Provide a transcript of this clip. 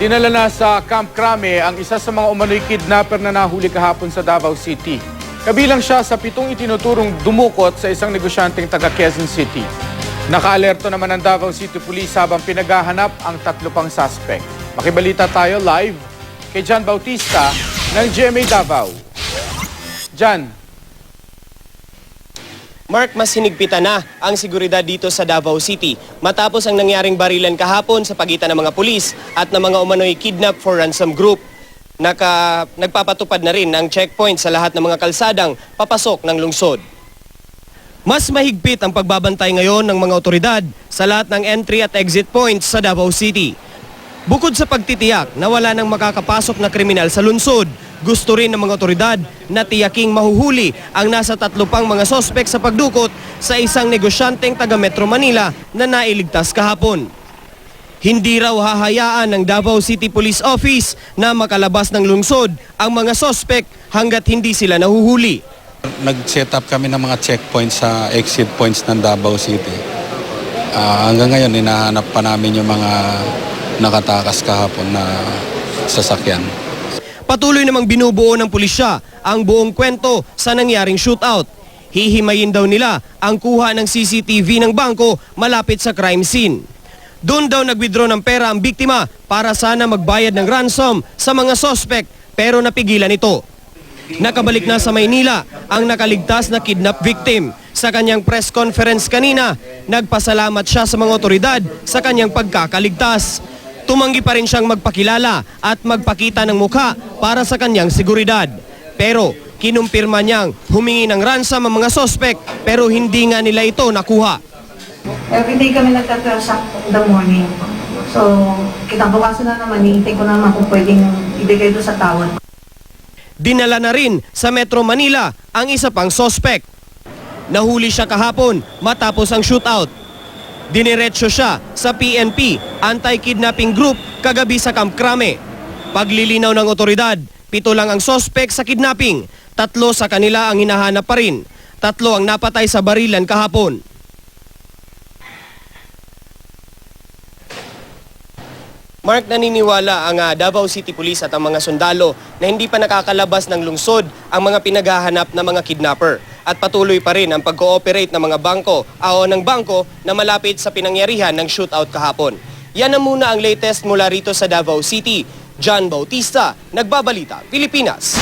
Dinala na sa Camp Crame ang isa sa mga umano'y kidnapper na nahuli kahapon sa Davao City. Kabilang siya sa 7 itinuturong dumukot sa isang negosyanteng taga Quezon City. Nakaalerto naman ang Davao City Police habang pinaghahanap ang 3 pang suspect. Makibalita tayo live kay John Bautista ng GMA Davao. John. Mark, mas hinigpitan na ang seguridad dito sa Davao City matapos ang nangyaring barilan kahapon sa pagitan ng mga pulis at ng mga umano'y kidnap for ransom group. Nagpapatupad na rin ng checkpoint sa lahat ng mga kalsadang papasok ng lungsod. Mas mahigpit ang pagbabantay ngayon ng mga otoridad sa lahat ng entry at exit points sa Davao City. Bukod sa pagtitiyak na wala nang makakapasok na kriminal sa lungsod, gusto rin ng mga otoridad na tiyaking mahuhuli ang nasa 3 pang mga sospek sa pagdukot sa isang negosyanteng taga Metro Manila na nailigtas kahapon. Hindi raw hahayaan ng Davao City Police Office na makalabas ng lungsod ang mga sospek hanggat hindi sila nahuhuli. Nag-set up kami ng mga checkpoints sa exit points ng Davao City. Hanggang ngayon, hinahanap pa namin yung mga nakatakas kahapon na sasakyan. Patuloy namang binubuo ng pulisya ang buong kwento sa nangyaring shootout. Hihimayin daw nila ang kuha ng CCTV ng bangko malapit sa crime scene. Doon daw nag-withdraw ng pera ang biktima para sana magbayad ng ransom sa mga sospek pero napigilan ito. Nakabalik na sa Maynila ang nakaligtas na kidnap victim. Sa kanyang press conference kanina, nagpasalamat siya sa mga otoridad sa kanyang pagkakaligtas. Tumanggi pa rin siyang magpakilala at magpakita ng mukha para sa kanyang seguridad. Pero kinumpirma niyang humingi ng ransom ang mga sospek pero hindi nga nila ito nakuha. Everyday kami nagtatransact in the morning. So, kinabukasan na naman, hiintay ko naman kung pwedeng ibigay doon sa tawad. Dinala na rin sa Metro Manila ang isa pang sospek. Nahuli siya kahapon matapos ang shootout. Diniretso siya sa PNP Anti-Kidnapping Group kagabi sa Camp Crame. Paglilinaw ng otoridad, 7 lang ang sospek sa kidnapping. 3 sa kanila ang hinahanap pa rin. 3 ang napatay sa barilan kahapon. Mark, naniniwala ang Davao City Police at ang mga sundalo na hindi pa nakakalabas ng lungsod ang mga pinaghahanap na mga kidnapper at patuloy pa rin ang pag-cooperate ng mga bangko o ng bangko na malapit sa pinangyarihan ng shootout kahapon. Yan na muna ang latest mula rito sa Davao City. John Bautista, Nagbabalita, Pilipinas.